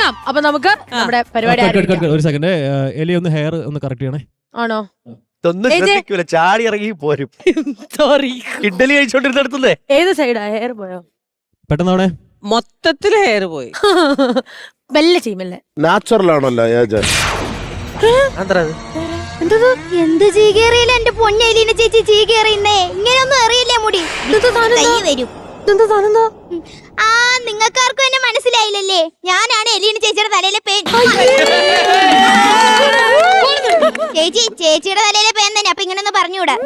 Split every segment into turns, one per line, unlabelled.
തുടങ്ങാം. അപ്പൊ നമുക്ക് നമ്മുടെ പരിപാടി
ഒരു സെക്കൻഡ്, എലി ഒന്ന് ഹെയർ ഒന്ന് കറക്റ്റ് ചെയ്യണേ.
ആണോ?
ചാടി ഇറങ്ങി പോരും.
സോറി,
ഇഡ്ഡലി കഴിച്ചോണ്ടിരുന്നേ.
ഏത് സൈഡാ ഹെയർ പോയോ?
പെട്ടെന്നവിടെ
മൊത്തത്തില് ഹെയർ പോയി.
മെല്ലെ ചെയ്യുമല്ലേ?
നാച്ചുറൽ ആണല്ലോ
എന്ത് ചീകേറിയില്ല എന്റെ പൊന്നേലിനെ ചേച്ചി, ചീകേറിയുന്നേ ഇങ്ങനെയൊന്നും അറിയില്ലേ മുടി വരും. ആ, നിങ്ങൾക്കാർക്കും എന്നെ മനസ്സിലായില്ലല്ലേ? ഞാനാണ് എലീന ചേച്ചിയുടെ തലയിലെ പേൻ. ചേച്ചിയുടെ തലയിലെ പേൻ തന്നെ. അപ്പൊ ഇങ്ങനൊന്ന് പറഞ്ഞുകൂടാ?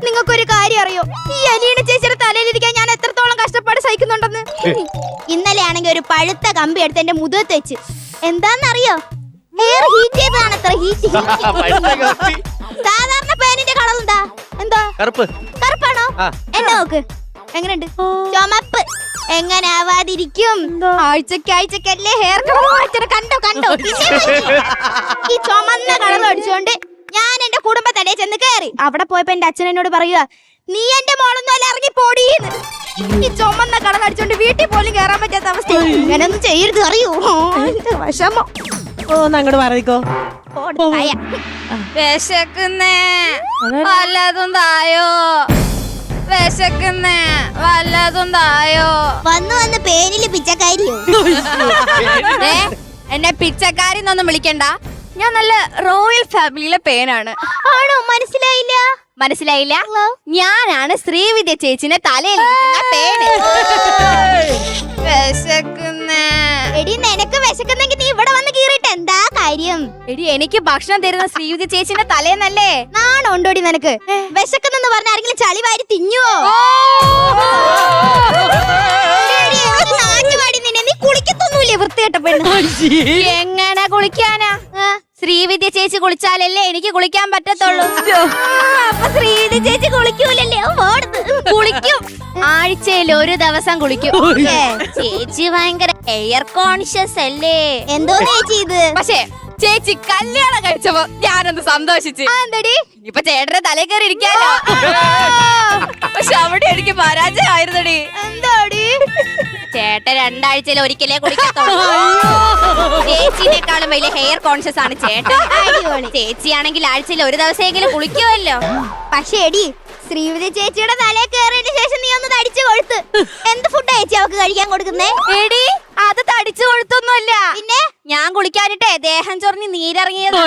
നിങ്ങൾക്കൊരു കാര്യം അറിയോ? ഈ എലീന ചേച്ചിയുടെ തലയിലിരിക്കാൻ ഞാൻ എത്രത്തോളം കഷ്ടപ്പാട് സഹിക്കുന്നുണ്ടെന്ന്. ഇന്നലെ ആണെങ്കിൽ ഒരു പഴുത്ത കമ്പി എടുത്ത് എന്റെ മുതുകത്ത് വെച്ച്. എന്താന്നറിയോ? ഹെയർ ഹീറ്റ് ചെയ്തതാണ് അത്ര ഹീറ്റ്. സാധാരണ പേനിന്റെ കളർ എന്താ? കറുപ്പാണോ? എന്നെ നോക്ക്, എങ്ങനെയുണ്ട്? ചുമപ്പ്. എങ്ങനെ ആവാതിരിക്കും? ആഴ്ചക്കല്ലേ ഹെയർ കളർ കണ്ടോ? ഈ ചുമന്ന കളർ അടിച്ചോണ്ട് ഞാൻ എന്റെ കുടുംബത്തലേ ചെന്ന് കയറി. അവിടെ പോയപ്പോ എന്റെ അച്ഛൻ എന്നോട് പറയുക, നീ എന്റെ മോളൊന്നും അല്ല, ഇറങ്ങി പോടീന്ന്. ഈ ചുമന്ന കളർ അടിച്ചോണ്ട് വീട്ടിൽ പോലും കയറാൻ പറ്റാത്ത അവസ്ഥ. ഇങ്ങനൊന്നും ചെയ്യരുത്, അറിയൂ. വിഷമം.
അങ്ങോട്ട് പറയിക്കോ.
വിശക്കുന്നേ, വല്ലതും തായോ. വിശക്കുന്നേ, വല്ലതും തായോ. വന്ന് പേനില് പിച്ചക്കാരിയോ?
എന്നെ പിച്ചക്കാരിന്നൊന്നും വിളിക്കണ്ട. ഞാൻ നല്ല റോയൽ ഫാമിലിയിലെ പേനാണ്.
ആണോ? മനസ്സിലായില്ല.
ഞാനാണ് ശ്രീവിദ്യ ചേച്ചിനെ തലയിൽ പേന്.
വിശക്കുന്നേ. എടി, നിനക്ക് വിശക്കുന്നെങ്കിൽ നീ ഇവിടെ വന്ന് കീറിട്ട് എന്താ കാര്യം?
എടി, എനിക്ക് ഭക്ഷണം തരുന്ന ശ്രീവിദ്യ ചേച്ചിന്റെ തലേന്നല്ലേ.
നാണോണ്ടോടി നിനക്ക്? വിശക്കുന്നെന്ന് പറഞ്ഞ ആരെങ്കിലും ചളി വാരി തിന്നുവോ? നീ കുളിക്കത്തൊന്നുമില്ലേ വൃത്തികെട്ട പെണ്ണ്?
എങ്ങനെ കുളിക്കാനാ? ശ്രീവിദ്യ ചേച്ചി കുളിച്ചാലല്ലേ എനിക്ക് കുളിക്കാൻ പറ്റത്തുള്ളൂ.
അപ്പൊ ശ്രീവിദ്യ ചേച്ചി കുളിക്കൂലല്ലേ?
കുളിക്കും, ആഴ്ചയിൽ ഒരു ദിവസം കുളിക്കും. ചേച്ചി ഭയങ്കര എയർ കോൺഷ്യസ് അല്ലേ?
എന്തോ ചേച്ചി ഇത്?
പക്ഷേ ചേച്ചി കല്യാണം കഴിച്ചപ്പോ ഞാനൊന്ന് സന്തോഷിച്ച്. ഇപ്പൊ ചേട്ടന്റെ തലേ കയറി ഇരിക്കാലോ. പക്ഷെ അവിടെ എനിക്ക് പരാജയമായിരുന്നടി.
എന്താടി?
ചേട്ടൻ 2 ആഴ്ചയിൽ ഒരിക്കലേ കുളിക്കത്തുള്ളൂ. ചേച്ചിനേക്കാളും വലിയ ഹെയർ കോൺഷ്യസ് ആണ് ചേട്ടൻ. ചേച്ചിയാണെങ്കിൽ ആഴ്ചയിൽ ഒരു ദിവസമെങ്കിലും കുളിക്കുമല്ലോ.
പക്ഷേ എടി, ശ്രീവിദ്യ ചേച്ചിയുടെ തലേ കയറിയതിനു ശേഷം നീ ഒന്ന് തടിച്ചു കൊഴുത്ത്. എന്ത് ഫുഡാ ചേച്ചി അവക്ക് കഴിക്കാൻ കൊടുക്കുന്നേ?
എടി, അത് തടിച്ചു കൊഴുത്തൊന്നുമല്ല.
പിന്നെ
ഞാൻ കുളിക്കാനിട്ടേ ദേഹം ചൊറിഞ്ഞ് നീരിറങ്ങിയത്.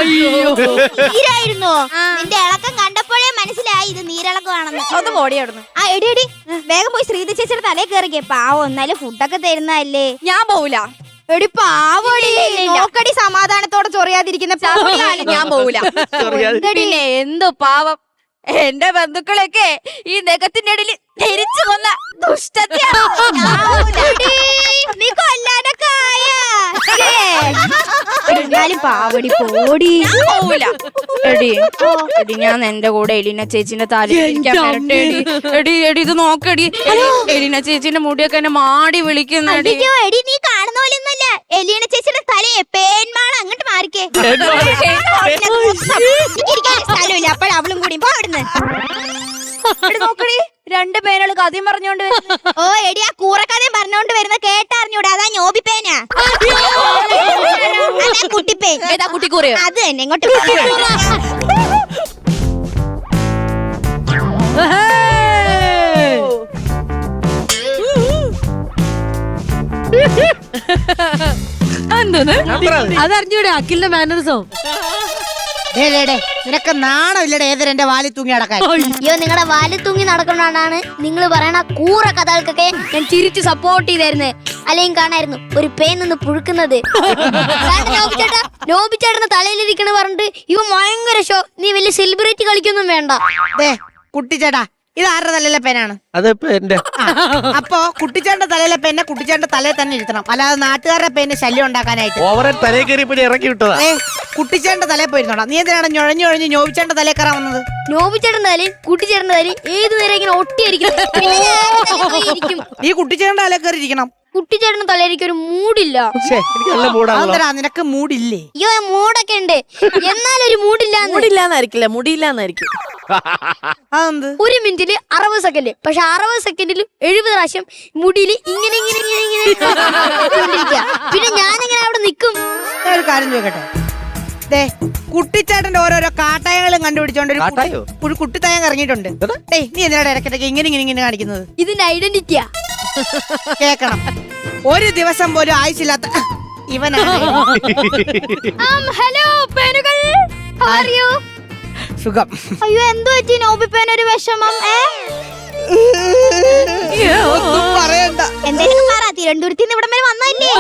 നീരായിരുന്നോ? നിന്റെ ഇളക്കം കണ്ടപ്പോഴേ മനസ്സിലായി ഇത് നീരിളക്കമാണെന്ന്.
ഒന്ന് ഓടിയാടുന്നു.
ആ, എടി വേഗം പോയി ശ്രീവിദ്യ ചേച്ചിയുടെ തലേ കയറിക്കേ. പാവം, എന്നാലും ഫുഡൊക്കെ തരുന്നല്ലേ.
ഞാൻ പോവില്ല.
എടി പാവടി, നോക്കടി സമാധാനത്തോടെ ചൊറിയാതിരിക്കുന്ന.
ഞാൻ പോവില്ല. പിന്നെ എന്തു പാവം, എന്റെ ബന്ധുക്കളൊക്കെ ഈ നഖത്തിന്റെ ഇടയിൽ ധരിച്ചു കൊന്ന ദുഷ്ടത്തെയാണ്.
നീ കൊല്ലാനൊക്കെ എന്നാലും പാവടി പോടി.
പോവില്ല. എടി ഞാൻ എന്റെ കൂടെ എലീന ചേച്ചിന്റെ തല എടി ഇത് നോക്കടി. എലീന ചേച്ചിന്റെ മുടിയൊക്കെ എന്നെ മാടി വിളിക്കുന്നെടി.
എടി, നീ കാണുന്ന പോലെ ഒന്നല്ല എലീന ചേച്ചിയുടെ തലയെ പേന്മാള. അങ്ങോട്ട് മാറിക്കേ. സ്ഥലമില്ല, അപ്പോൾ അവളും കൂടി അവിടുന്ന്
നോക്കടി, 2 പേരുകൾ കഥയും പറഞ്ഞോണ്ട്.
ഓ എടി, ആ കൂറക്കഥയും പറഞ്ഞോണ്ട് വരുന്ന കേട്ടറിഞ്ഞൂടെ? അതാ ഞോബിപ്പേനാ. അതാ കുട്ടിപ്പേൻ.
ഏതാ കുട്ടിക്കൂറിയോ?
അത് തന്നെ. ഇങ്ങോട്ട്
അതറിഞ്ഞൂടെ അഖിലിന്റെ മാനറിസോ?
നിനക്ക് നാണം ഇല്ലടേ ഏതൊരു എന്റെ വാലി തൂങ്ങി നടക്കാൻ?
അയ്യോ, നിങ്ങളുടെ വാലി തൂങ്ങി നടക്കുന്നതാണ് നിങ്ങൾ പറയണ കൂറ കഥകൾക്കൊക്കെ ഞാൻ തിരിച്ചു സപ്പോർട്ട് ചെയ്തായിരുന്നു. അല്ലെങ്കിൽ കാണായിരുന്നു ഒരു പേൻ നിന്ന് പുഴുക്കുന്നത്. നോബിച്ചേട്ടന് തലയിലിരിക്കണ പറഞ്ഞിട്ട് ഇവ ഭയങ്കര ഷോ. നീ വലിയ സെലിബ്രിറ്റി കളിക്കൊന്നും വേണ്ട.
കുട്ടിച്ചേട്ടാ, ഇത് ആരുടെ തലയിലെ പേനാണ്? അപ്പൊ കുട്ടിച്ചേട്ടന്റെ തലയിലെ പേനെ കുട്ടിച്ചേട്ടന്റെ തലയിൽ തന്നെ ഇരുത്തണം, അല്ലാതെ നാട്ടുകാരുടെ പേന് ശല്യം ഉണ്ടാക്കാനായിട്ട്.
ഇറക്കി വിട്ടതാ.
കുട്ടിച്ചേട്ടന്റെ തലയിൽ പോയിരുന്നോടാ. നീ എന്തിനാണ് ഞൊഴഞ്ഞൊഴഞ്ഞ് നോബിച്ചേട്ടന്റെ തലയിൽ കയറാൻ വന്നത്?
നോബിച്ചേട്ടന്റെ തലയും കുട്ടിച്ചേട്ടന്റെ തലയും ഏതു നേരം ഇങ്ങനെ ഒട്ടിയിരിക്കും.
നീ കുട്ടിച്ചേട്ടന്റെ തലയിൽ കയറി ഇരിക്കണം.
കുട്ടിച്ചേട്ടന് തലയിലേക്ക് ഒരു മൂടില്ല.
നിനക്ക് മൂടില്ലേ?
അയ്യോ, മൂടൊക്കെ ഉണ്ട്, എന്നാലൊരു
മൂടില്ലാന്നായിരിക്കില്ല, മുടിയില്ലാന്നായിരിക്കും.
ഒരു മിനിറ്റില് 60 സെക്കൻഡ്. പക്ഷെ 60 സെക്കൻഡിൽ 70 പ്രാവശ്യം മുടിയിൽ ഇങ്ങനെ ഇങ്ങനെ ഇങ്ങനെ ഇങ്ങനെ. പിന്നെ ഞാനിങ്ങനെ അവിടെ നിൽക്കും.
കാര്യം ചോദിക്കട്ടെ? ദേ കുട്ടിച്ചേട്ടന്റെ ഓരോരോ കാട്ടായങ്ങളും കണ്ടുപിടിച്ചോണ്ട്
കാട്ടായോ?
ഒരു കുട്ടിത്തായം ഇറങ്ങിയിട്ടുണ്ട്. ഡേയ് നീ എന്തിനാണ് ഇടയ്ക്കിടയ്ക്ക് ഇങ്ങനെ കാണിക്കുന്നത്?
ഇതിന്റെ ഐഡന്റിറ്റിയാ.
കേക്കണം, ഒരു ദിവസം പോലും ആയുസില്ലാത്ത ഇവനാണ്.
ഹലോ പേനുകൾ, how are you?
സുഖം.
അയ്യോ എന്തു പറ്റി നോബി പേനൊരു വിഷമം?
ഒന്നും പറയണ്ട.
എന്തേലും പറ, തിരുവനന്തപുരത്ത് നിന്ന് ഇവിടം വരെ വന്നല്ലേ?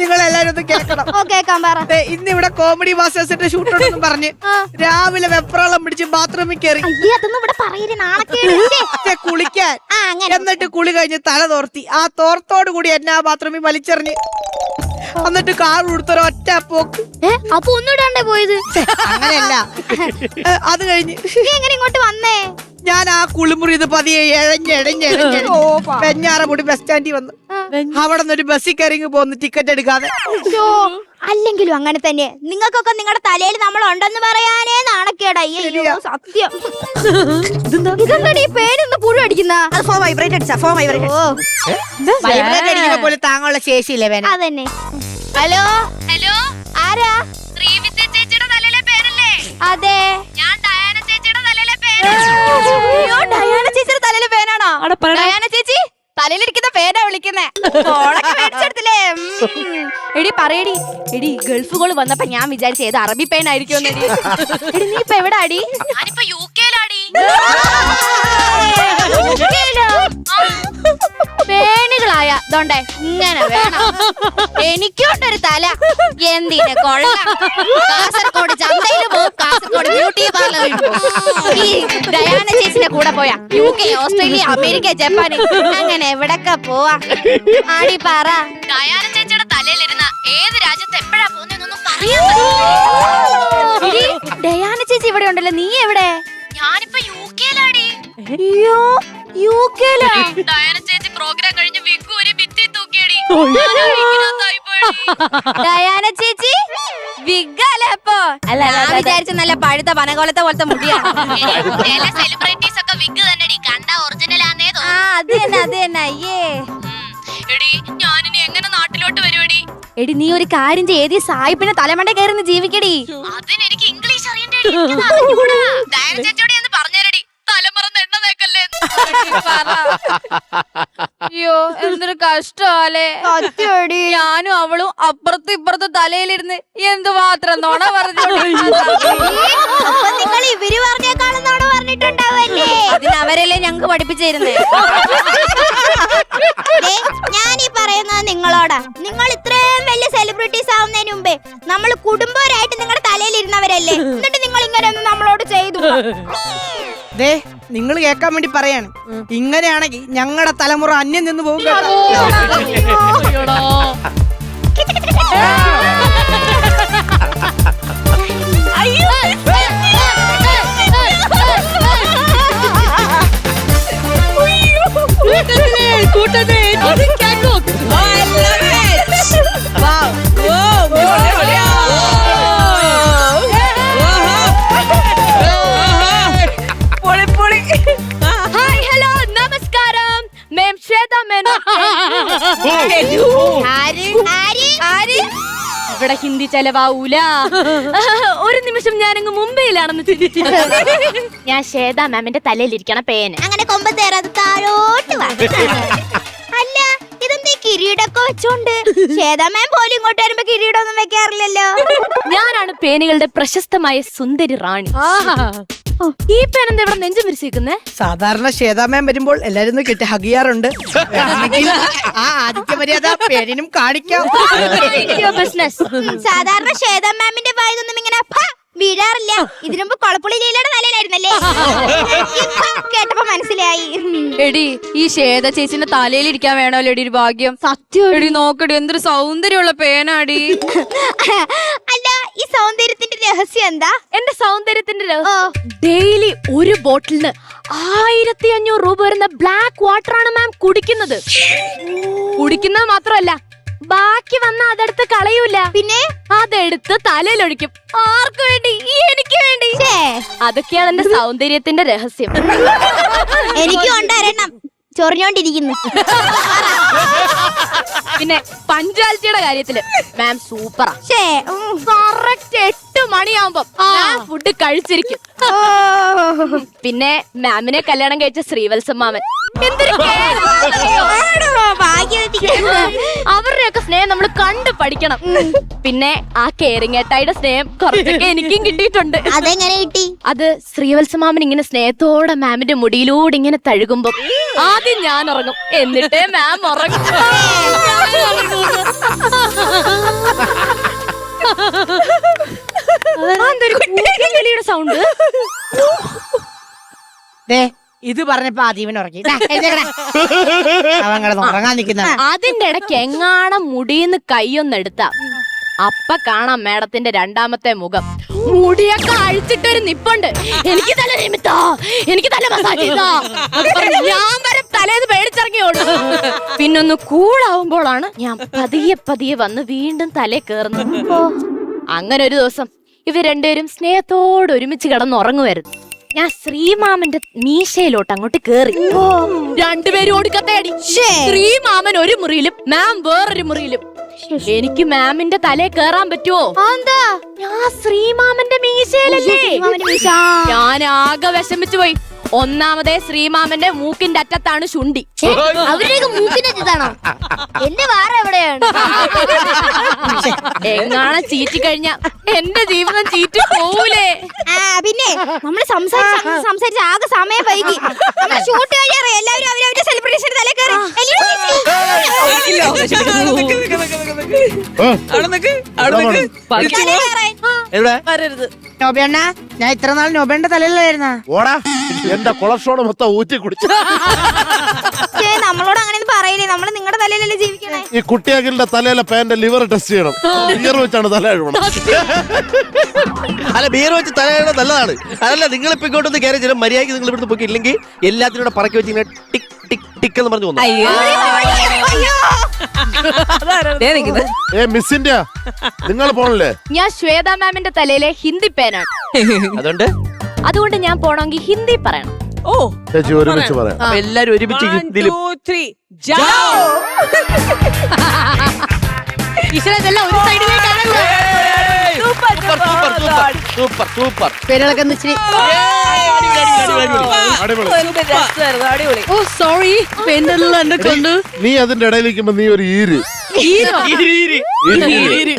നിങ്ങളെല്ലാരും ഒന്ന് കേൾക്കണം.
ഓ കേക്കാൻ പറ.
ഇന്ന് ഇവിടെ കോമഡി മാസ്റ്റേഴ്സിന്റെ ഷൂട്ട് ഉണ്ടെന്ന് പറഞ്ഞ് രാവിലെ വെപ്രാളം പിടിച്ച് ബാത്റൂമിൽ കയറി.
അയ്യേ അതൊന്നും ഇവിടെ പറയരുത്, നാണക്കേട്.
കുളിക്കാൻ
അങ്ങനെ
എന്നിട്ട് കുളി കഴിഞ്ഞ് തല തോർത്തി. ആ തോർത്തോട് കൂടി എന്നെ ആ ബാത്റൂമിൽ വലിച്ചെറിഞ്ഞ് എന്നിട്ട് കാർ കൊടുത്തൊരു ഒറ്റ പോക്ക്.
അപ്പൊ ഒന്നുകൂടെ പോയത്?
അങ്ങനെയല്ല, അത് കഴിഞ്ഞ്
നീ എങ്ങനെ ഇങ്ങോട്ട് വന്നേ?
ഞാൻ ആ കുളിമുറി ഇത് പതിയെ എഴഞ്ഞ് വെഞ്ഞാറമൂടി ബസ് സ്റ്റാൻഡിൽ വന്നു. അവിടെ നിന്ന് ഒരു ബസ്സിൽ കയറി പോകുന്നു ടിക്കറ്റ് എടുക്കാതെ.
അല്ലെങ്കിലും അങ്ങനെ തന്നെ, നിങ്ങൾക്കൊക്കെ നിങ്ങളുടെ തലയിൽ നമ്മൾ ഉണ്ടെന്ന് പറയാനേ നാണക്കേടായി. അയ്യോ സത്യം. ഇതെന്താടി പേരൊന്ന് പുഴു അടിക്കുന്ന?
വൈബ്രേറ്റ് അടിക്കുന്ന പോലെ താങ്ങാനുള്ള ശേഷിയില്ലേ വേന?
അതന്നെ. ഹലോ
ഹലോ,
ആരാ?
ശ്രീവിദ്യ ചേച്ചിയുടെ തലയിലെ പേരല്ലേ?
അതെ,
ഞാൻ ഡയാന ചേച്ചിയുടെ തലയിലെ പേര്.
അയ്യോ ഡയാന ചേച്ചിയുടെ തലയിലെ പേനാണോ?
ഡയാന ചേച്ചി തലയിലിരിക്കുന്ന പേരാ വിളിക്കുന്നേ.
മേടിച്ചെടുത്തില്ലേ?
എടി പറയടി. എടി ഗൾഫ് കോള് വന്നപ്പോ ഞാൻ വിചാരിച്ച ഏത് അറബി പെയിൻ ആയിരിക്കും. എടി നീ ഇപ്പൊ എവിടെ അടി? ഞാനിപ്പോ യുകെയിലാടി. പേനുകളായ ദോണ്ടേ ഇങ്ങനെ വേണം. എനിക്കുണ്ടൊരു തല, എന്തിനെ കൊള്ളാം. കാസർഗോഡ് ചന്തയില് പോവും, കാസർഗോഡ് ബ്യൂട്ടി പാർലറിൽ പോവും. ഈ ഡയാന ചേച്ചിന്റെ കൂടെ പോയാ UK, ഓസ്ട്രേലിയ, അമേരിക്ക, ജപ്പാൻ അങ്ങനെ എവിടൊക്കെ പോവാ? ആടി പറ. ഡയാന ചേച്ചിയുടെ തലയിലിരുന്ന ഏത് രാജ്യത്ത് എപ്പോഴാ പോകുന്നൊന്നും പറയാൻ പറ്റില്ല.
ഡയാന ചേച്ചി ഇവിടെ ഉണ്ടല്ലോ, നീ എവിടെ?
ഞാനിപ്പോ യുകെയിലാടി.
അയ്യോ യുകെയിലാ?
ഡയാന ചേച്ചി പ്രോഗ്രാം കഴിഞ്ഞ് വിക്കു ഒരു ഭിത്തി തൂക്കിയടി.
ഡയാന ചേച്ചി വിഗല്ലേ? അപ്പൊ
അല്ല വിചാരിച്ച നല്ല പഴുത്ത പനകോലത്തെ പോലത്തെ മുടിയാണ്. ചില സെലിബ്രിറ്റീസ് ഒക്കെ വിഗ് തന്നെടി, കണ്ട ഒറിജിനൽ ആന്നേ
അത് തന്നെ. അയ്യേ
എടി ഞാനിനി എങ്ങനെ നാട്ടിലോട്ട് വരുവടി?
എടി നീ ഒരു കാര്യം ചെയ്ത് സായിപ്പിനെ തലമണ്ട കയറി ജീവിക്കടി.
അതിന് എനിക്ക് ഇംഗ്ലീഷ് അറിയണ്ടേ? ഡയാന ചേച്ചിയോട് എന്ന് പറഞ്ഞേരടി, തലമറന്ന് എണ്ണ തേക്കല്ലേ. അയ്യോ എന്തൊരു കഷ്ടല്ലേ. ഞാനും അവളും അപ്പുറത്തും ഇപ്പുറത്തും തലയിലിരുന്ന് എന്തുമാത്രം നോണ പറഞ്ഞു.
നിങ്ങൾ ഇവര് പറഞ്ഞേക്കാളും നോണ പറഞ്ഞിട്ടുണ്ടാവല്ലേ?
അതിനവരല്ലേ ഞങ്ങക്ക് പഠിപ്പിച്ചിരുന്നേ.
ഞാനീ പറയുന്നത് നിങ്ങളോടാ. നിങ്ങൾ ഇത്രയും വലിയ സെലിബ്രിറ്റീസ് ആവുന്നതിന് മുമ്പേ നമ്മൾ കുടുംബപരമായിട്ട് നിങ്ങളുടെ തലയിലിരുന്നവരല്ലേ, എന്നിട്ട് നിങ്ങൾ ഇങ്ങനെ ഒന്നും നമ്മളോട് ചെയ്തു?
ദേ നിങ്ങൾ കേൾക്കാൻ വേണ്ടി പറയാണ്, ഇങ്ങനെയാണെങ്കിൽ ഞങ്ങളുടെ തലമുറ അന്യം നിന്ന് പോകും.
ഹായ് ഹലോ നമസ്കാരം, മാം ശ്വേത മേനോൻ. ഇവിടെ ഹിന്ദി ചെലവാവൂല. ഒരു നിമിഷം ഞാനങ്ങ് മുംബൈയിലാണെന്ന് ചിന്തിച്ചു. ഞാൻ ശ്വേത മാമിന്റെ തലയിലിരിക്കണ പേന.
അങ്ങനെ കൊമ്പത്തേറാതെ താഴോട്ട് വാ. അല്ല ഇതെന്തീ കിരീടൊക്കെ വെച്ചോണ്ട്? ശ്വേതാമേം പോലും ഇങ്ങോട്ട് വരുമ്പോ കിരീടൊന്നും വെക്കാറില്ലല്ലോ.
ഞാനാണ് പേനുകളുടെ പ്രശസ്തമായ സുന്ദരി റാണി. ഈ പേനെന്താ ഇവിടെ നെഞ്ചു വിരിച്ചിരിക്കുന്നേ?
സാധാരണ ശ്വേതാമേം വരുമ്പോൾ എല്ലാരും കിട്ടി ഹഗിയാറുണ്ട്. ആ ആദിത്യ മര്യാദ പേരിനും കാണിക്കാം.
ബിസിനസ്.
സാധാരണ ശ്വേതാമേമിന്റെ വായതൊന്നും ഇങ്ങനെ വീഴാറില്ല. ഇതിനുമ്പ് കൊളപ്പുള്ളി ലീലയുടെ തലയിലായിരുന്നല്ലേ? കേട്ടപ്പോ മനസ്സിലായി.
എടി ഈ ശ്വേത ചേച്ചിന്റെ തലയിലിരിക്കാൻ വേണമല്ലോ എടി ഒരു ഭാഗ്യം. സത്യം എടി നോക്കടി എന്തൊരു സൗന്ദര്യമുള്ള പേനാടി.
അല്ല ഈ സൗന്ദര്യത്തിന്റെ രഹസ്യം എന്താ?
എന്റെ സൗന്ദര്യത്തിന്റെ ഡെയിലി ഒരു ബോട്ടിലിന് 1500 രൂപ വരുന്ന ബ്ലാക്ക് വാട്ടർ ആണ് മാം കുടിക്കുന്നത്. കുടിക്കുന്നത് മാത്രമല്ല, ബാക്കി വന്ന അതെടുത്ത് കളയൂല, പിന്നെ അതെടുത്ത് തലയിലൊഴിക്കും. ആർക്ക് വേണ്ടി? എനിക്ക് വേണ്ടി. അതൊക്കെയാണ് എന്റെ സൗന്ദര്യത്തിന്റെ രഹസ്യം.
എനിക്ക് കൊണ്ടുവരണം. ചൊറിഞ്ഞോണ്ടിരിക്കുന്നു.
പിന്നെ പഞ്ച്വാലിറ്റിയുടെ കാര്യത്തില് മാം സൂപ്പറാ.
ഷേ,
കറക്റ്റ് 8 മണിയാവുമ്പോ ഫുഡ് കഴിച്ചിരിക്കും. പിന്നെ മാമിനെ കല്യാണം കഴിച്ച ശ്രീവത്സം മാമൻ എന്തൊരു അവരുടെയൊക്കെ സ്നേഹം നമ്മൾ കണ്ടു പഠിക്കണം. പിന്നെ ആ കേറിങ് ഏട്ടായിയുടെ സ്നേഹം കുറച്ചൊക്കെ എനിക്കും കിട്ടിയിട്ടുണ്ട്.
അതെങ്ങനെ കിട്ടി?
അത് ശ്രീവത്സം മാമൻ ഇങ്ങനെ സ്നേഹത്തോടെ മാമിന്റെ മുടിയിലൂടെ ഇങ്ങനെ തഴുകുമ്പോ ആദ്യം ഞാൻ ഉറങ്ങും, എന്നിട്ടേ മാം ഉറങ്ങും. സൗണ്ട്
ഇത് പറഞ്ഞപ്പോ ആദ്യം ഉറങ്ങി. അവൻ കിടന്ന് ഉറങ്ങാൻ നിൽക്കുന്ന
അതിന്റെ ഇടയ്ക്ക് എങ്ങാണം മുടിയിന്ന് കൈയൊന്നെടുത്ത അപ്പ കാണാം മേഡത്തിന്റെ രണ്ടാമത്തെ മുഖം. മുടിയൊക്കെ അഴിച്ചിട്ടൊരു നിപ്പുണ്ട്. എനിക്ക് തല നിമിത്തോ, എനിക്ക് തല മസാജ് ചെയ്തോ, ഞാൻ വരെ തലേന്ന് പേടിച്ചിറങ്ങിയോളൂ. പിന്നൊന്ന് കൂളാവുമ്പോഴാണ് ഞാൻ പതിയെ പതിയെ വന്ന് വീണ്ടും തലേ കേറുന്നത്. അങ്ങനെ ഒരു ദിവസം ഇവർ രണ്ടുപേരും സ്നേഹത്തോട് ഒരുമിച്ച് കിടന്നുറങ്ങുമായിരുന്നു. ഞാൻ ശ്രീമാമന്റെ മീശയിലോട്ട് അങ്ങോട്ട് കേറി. രണ്ടുപേരും ഓടിക്കത്തേടി. ശ്രീമാമൻ ഒരു മുറിയിലും മാം വേറൊരു മുറിയിലും. എനിക്ക് മാമിന്റെ തലേ കേറാൻ പറ്റുമോ? ഞാൻ ശ്രീമാമന്റെ മീശയിലല്ലേ. ഞാൻ ആകെ വിഷമിച്ചു പോയി. ഒന്നാമതേ ശ്രീമാമന്റെ മൂക്കിന്റെ അറ്റത്താണ് ശുണ്ടി.
അവരുടെയൊക്കെ മൂക്കിന്റെ അറ്റത്താണോ? എന്റെ വാറ എവിടെയാണ്?
എങ്ങാണം ചീറ്റി കഴിഞ്ഞ എന്റെ ജീവിതം ചീറ്റി പോവൂലേ.
പിന്നെ നമ്മള് സംസാരിച്ച് ആകെ സമയം വൈകി. നമ്മള് ഷൂട്ട് കഴിയാറ്. എല്ലാവരും അവരവരുടെ സെലിബ്രേഷൻ തലേ കയറി.
നോബിയണ്ണ, ഞാൻ ഇത്ര നാൾ നോബിയന്റെ തലയിലായിരുന്ന.
ഓടാ, എന്റെ കൊളസ്ട്രോൾ മൊത്തം ഊറ്റി കുടിച്ചു.
നമ്മളോട് അങ്ങനെ പറയില്ലേ, നമ്മള് നിങ്ങളുടെ തലയിലല്ലേ ജീവിക്കണേ.
ഈ കുട്ടിയാക്കിന്റെ തലയിലെ പേന്റെ ലിവർ ടെസ്റ്റ് ചെയ്യണം. ബിയർ വെച്ചാണ് തല കഴുകണം.
അല്ല, ബിയർ വെച്ച് തലയാണ് നല്ലതാണ്. അതല്ല, നിങ്ങൾ ഇപ്പൊ ഇങ്ങോട്ടൊന്ന് കയറി ചില മര്യാദയ്ക്ക് നിങ്ങൾ ഇവിടുന്ന് പോയി ഇല്ലെങ്കിൽ എല്ലാത്തിനും കൂടെ പറക്കി വെച്ച് ഇങ്ങനെ ടിക് ടിക് ടിക് എന്ന് പറഞ്ഞു തോന്നുന്നു.
മിസ്സിന്റെ നിങ്ങൾ പോണല്ലേ?
ഞാൻ ശ്വേത മാമിന്റെ തലയിലെ ഹിന്ദി പേനാണ്. അതുകൊണ്ട് ഞാൻ പോണെങ്കിൽ ഹിന്ദി പറയണം.
ചേച്ചി ഒരുമിച്ച് പറയാം.
അപ്പൊ എല്ലാരും ഒരുമിച്ച് ഹിന്ദിയിലും സൂപ്പർ സൂപ്പർ.
നീ അതിന്റെ ഇടയിലിരിക്കുമ്പോ നീ ഒരു ഈര്.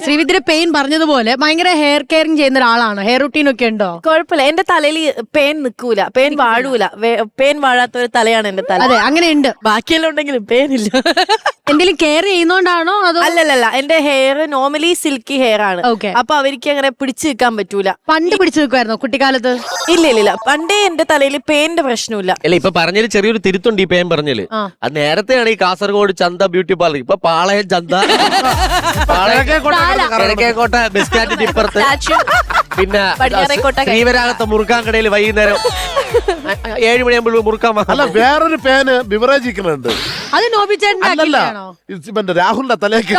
ശ്രീവിദ്യ പെയിൻ പറഞ്ഞതുപോലെ ഭയങ്കര ഹെയർ കെയറിങ് ചെയ്യുന്ന ഒരാളാണ്. ഹെയർ റുട്ടീൻ ഒക്കെ ഉണ്ടോ?
കുഴപ്പമില്ല, എന്റെ തലയിൽ പെയിൻ നിൽക്കൂല, പെയിൻ വാഴൂല. പെയിൻ വാഴാത്ത ഒരു തലയാണ് എന്റെ തല.
അതെ, അങ്ങനെ ഉണ്ട്.
ബാക്കിയെല്ലാം ഉണ്ടെങ്കിലും പെയിൻ ഇല്ല.
എന്തെങ്കിലും കെയർ ചെയ്യുന്നോണ്ടാണോ അതോ?
അല്ലല്ല, എന്റെ ഹെയർ നോർമലി സിൽക്കി ഹെയർ ആണ്.
Okay.
അപ്പൊ അവർക്ക് അങ്ങനെ പിടിച്ചു നിൽക്കാൻ പറ്റൂല.
പണ്ട് പിടിച്ചു നിൽക്കുമായിരുന്നോ കുട്ടിക്കാലത്ത്?
ഇല്ല, പണ്ടേ എന്റെ തലയിൽ പെയിന്റെ പ്രശ്നമില്ല.
അല്ല, ഇപ്പൊ പറഞ്ഞതിൽ ചെറിയൊരു തിരുത്തുണ്ട്. ഈ പേൻ പറഞ്ഞാല് അത് നേരത്തെയാണ് ഈ കാസർഗോഡ് ചന്ത ബ്യൂട്ടി പാർലർ. ഇപ്പൊ പാളയം ചന്ത, കിഴക്കേക്കോട്ട ബസ് സ്റ്റാൻഡിന്റെ ഇപ്പുറത്ത്, പിന്നെ ശ്രീവരാഗത്തെ മുറുക്കാൻ കടയിൽ വൈകുന്നേരം 7 മണിയാകുമ്പോൾ മുറുക്കാൻ.
അല്ല, വേറൊരു പേന് ബിവറേജിക്കുന്നുണ്ട്.
അത് നോബിച്ചേട്ടൻ
ഇവന്റെ രാഹുലിന്റെ തലേക്ക്.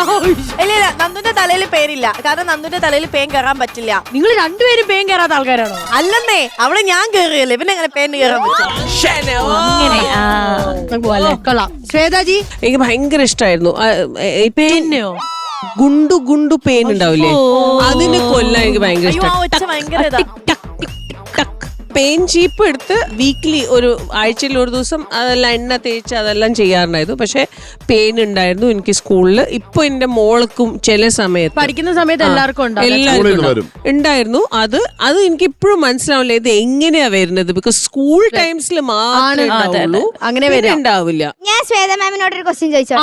ഇല്ല, നന്ദുന്റെ തലയിൽ പേരില്ല. കാരണം നന്ദുന്റെ തലയിൽ പേൻ കയറാൻ പറ്റില്ല.
നിങ്ങൾ രണ്ടുപേരും പേൻ കയറാത്ത ആൾക്കാരാണോ?
അല്ലെന്നേ, അവളെ ഞാൻ കയറിയല്ലേ, പിന്നെ അങ്ങനെ പേൻ കയറാൻ പറ്റും.
കൊള്ളാം. ശ്വേതാജി,
എനിക്ക് ഭയങ്കര ഇഷ്ടമായിരുന്നു.
പേനോ
ഗുണ്ടു പെയിൻ ഉണ്ടാവില്ലേ, അതിന് കൊല്ലാൻ എനിക്ക് ഭയങ്കര ഇഷ്ടം. പെയിൻ ചീപ്പ് എടുത്ത് വീക്ക്ലി ആഴ്ചയിൽ ഒരു ദിവസം അതെല്ലാം എണ്ണ തേച്ച് അതെല്ലാം ചെയ്യാറുണ്ടായിരുന്നു. പക്ഷെ പെയിൻ ഉണ്ടായിരുന്നു എനിക്ക് സ്കൂളിൽ. ഇപ്പൊ എന്റെ മോൾക്കും ചില സമയത്ത്
പഠിക്കുന്ന സമയത്ത് എല്ലാവർക്കും
ഉണ്ടായിരുന്നു. അത് എനിക്ക് ഇപ്പോഴും മനസ്സിലാവില്ല ഇത് എങ്ങനെയാ വരുന്നത്. ബിക്കോസ് സ്കൂൾ ടൈംസിൽ മാത്രമേ
അങ്ങനെ
ഉണ്ടാവില്ല.
ഞാൻ ശ്വേത മാമിനോട് ഒരു ക്വസ്റ്റ്യൻ ചോദിച്ചോ?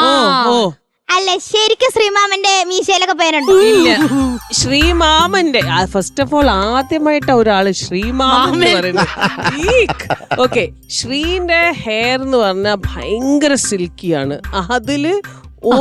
അല്ല, ശരിക്കും ശ്രീമാമന്റെ മീശയിലൊക്കെ പേരുണ്ടോ?
ശ്രീമാമന്റെ ഫസ്റ്റ് ഓഫ് ഓൾ ആദ്യമായിട്ട് ഒരാള് ശ്രീമാമൻ പറയുന്നത്. ഓക്കെ, ശ്രീന്റെ ഹെയർ എന്ന് പറഞ്ഞാൽ ഭയങ്കര സിൽക്കിയാണ്. അതില്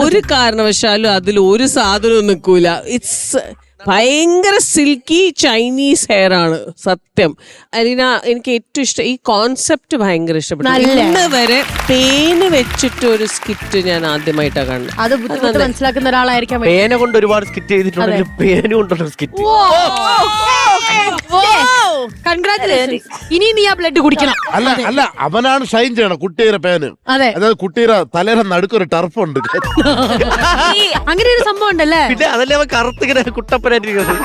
ഒരു കാരണവശാലും അതിൽ ഒരു സാധനവും നിൽക്കൂല. ഇറ്റ്സ് ഭയങ്കര സിൽക്കി ചൈനീസ് ഹെയർ ആണ് സത്യം. അലീന, എനിക്ക് ഏറ്റവും ഇഷ്ടം ഈ കോൺസെപ്റ്റ് ഭയങ്കര ഇഷ്ടപ്പെട്ടു. ഇന്ന് വരെ പേന് വെച്ചിട്ട് ഒരു സ്കിറ്റ് ഞാൻ ആദ്യമായിട്ടാണ് കാണുന്നത്.
അത് ബുദ്ധിമുട്ട് മനസ്സിലാക്കുന്ന ഒരാളായിരിക്കാം.
പേന കൊണ്ട് ഒരുപാട് സ്കിറ്റ് ചെയ്തിട്ടുണ്ടെങ്കിലും പേന കൊണ്ടുള്ള സ്കിറ്റ്
കൺഗ്രാറ്റുലേഷൻ. ഇനി നീ ആ ബ്ലഡ് കുടിക്കണം.
അല്ല അവനാണ് ഷൈൻ ചെയ്യണം കുട്ടിയുടെ പേന്.
അതെ,
അതായത് കുട്ടിയുടെ തലേടെ നടുക്കൊരു ടർഫ് ഉണ്ട്.
അങ്ങനെ ഒരു സംഭവം ഉണ്ടല്ലേ?
പിന്നെ അതല്ലേ അവൻ കറുത്തിങ്ങനെ കുട്ടപ്പനായിട്ടിരിക്കുന്നത്.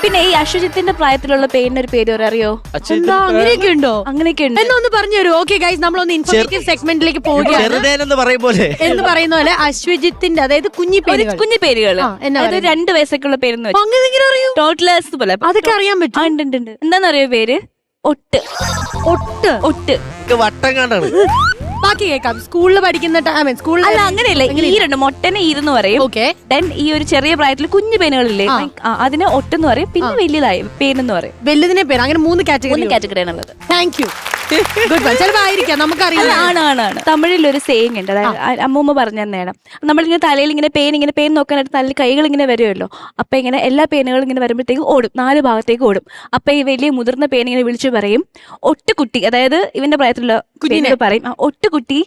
പിന്നെ ഈ അശ്വജിത്തിന്റെ പ്രായത്തിലുള്ള പേരിന് ഒരു പേര് അറിയോ?
എന്താ അങ്ങനെയൊക്കെ ഉണ്ടോ?
അങ്ങനെയൊക്കെ ഉണ്ട്.
എന്നാ ഒന്ന് പറഞ്ഞു തരൂ. ഓക്കെ ഗൈസ്, നമ്മളൊന്ന് ഇൻഫോർമേറ്റീവ് സെഗ്മെന്റിലേക്ക് പോവുകയാണ്.
ചെറുതേനെന്ന് പറയും പോലെ
എന്ന് പറയുന്ന പോലെ അശ്വജിത്തിന്റെ, അതായത് കുഞ്ഞി പേരുകൾ.
കുഞ്ഞു പേരുകൾ,
എന്നാ
അതായത് 2 വയസ്സൊക്കെയുള്ള പേരെന്ന് വെച്ചു.
അങ്ങനെ എങ്ങനെ അറിയൂ?
ടോട്ട്ലേഴ്സ് പോലെ.
അതൊക്കെ അറിയാൻ പറ്റും.
ഉണ്ട്. എന്താന്നറിയോ പേര്? ഒട്ട്.
ഒട്ട്.
ഒട്ട്.
വട്ടം കണ്ടാണ്.
ബാക്കി കേൾക്കാം. സ്കൂളിൽ പഠിക്കുന്ന സ്കൂളിൽ
അല്ല, അങ്ങനെയല്ല. ഈരുണ്ട്. മൊട്ടനെ ഈരെന്ന് പറയും.
ഓക്കെ.
ദെൻ ഈ ഒരു ചെറിയ പ്രായത്തിൽ കുഞ്ഞു പേനുകളില്ലേ, അതിനെ ഒട്ടെന്ന് പറയും. പിന്നെ വലിയതായി പേരെന്ന് പറയും.
വലുതിനെ പേര്. അങ്ങനെ 3 കാറ്റഗറി.
കാറ്റഗറിയാണുള്ളത്.
Thank you. Goodbye. ചിലപ്പോ ആയിരിക്കാം, നമുക്കറിയില്ല.
ആണ്. തമിഴിൽ ഒരു സേയിങ് ഉണ്ട്. അതായത് അമ്മൂമ്മ പറഞ്ഞു തന്നേണം. നമ്മളിങ്ങനെ തലയിൽ ഇങ്ങനെ പേൻ നോക്കാനായിട്ട് തലയിൽ കൈകൾ ഇങ്ങനെ വരുമല്ലോ. അപ്പൊ ഇങ്ങനെ എല്ലാ പേനുകളും ഇങ്ങനെ വരുമ്പോഴത്തേക്ക് ഓടും, 4 ഭാഗത്തേക്ക് ഓടും. അപ്പൊ ഈ വലിയ മുതിർന്ന പേൻ ഇങ്ങനെ വിളിച്ചു പറയും, ഒട്ടുകുട്ടി, അതായത് ഇവന്റെ പ്രായത്തിലുള്ള കുഞ്ഞിനെ പറയും, ഒട്ടുകുട്ടി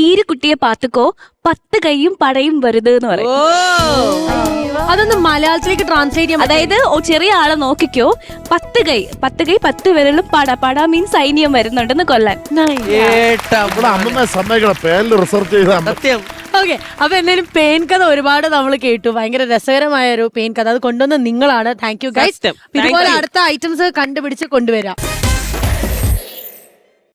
ഈരുകുട്ടിയെ പാത്തുക്കോ, 10 കൈയും പടയും വരുത് എന്ന് പറയും.
അതൊന്ന് മലയാളത്തിലേക്ക് ട്രാൻസ്ലേറ്റ് ചെയ്യാം.
അതായത് ചെറിയ ആളെ നോക്കിക്കോ, 10 കൈ 10 വിരലും പട മീൻസ് സൈന്യം വരുന്നുണ്ടെന്ന് കൊല്ലാൻ.
അമ്മ സമ്മതിക്കണം പേനിൽ റിസർച്ച് ചെയ്ത
സത്യം.
ഓക്കെ, അപ്പൊ എന്തായാലും പെയിൻ കഥ ഒരുപാട് നമ്മൾ കേട്ടു. ഭയങ്കര രസകരമായ ഒരു പെയിൻ കഥ. അത് കൊണ്ടുവന്ന നിങ്ങളാണ്. Thank you guys. ഇതുപോലെ അടുത്ത ഐറ്റംസ് കണ്ടുപിടിച്ച് കൊണ്ടുവരാം.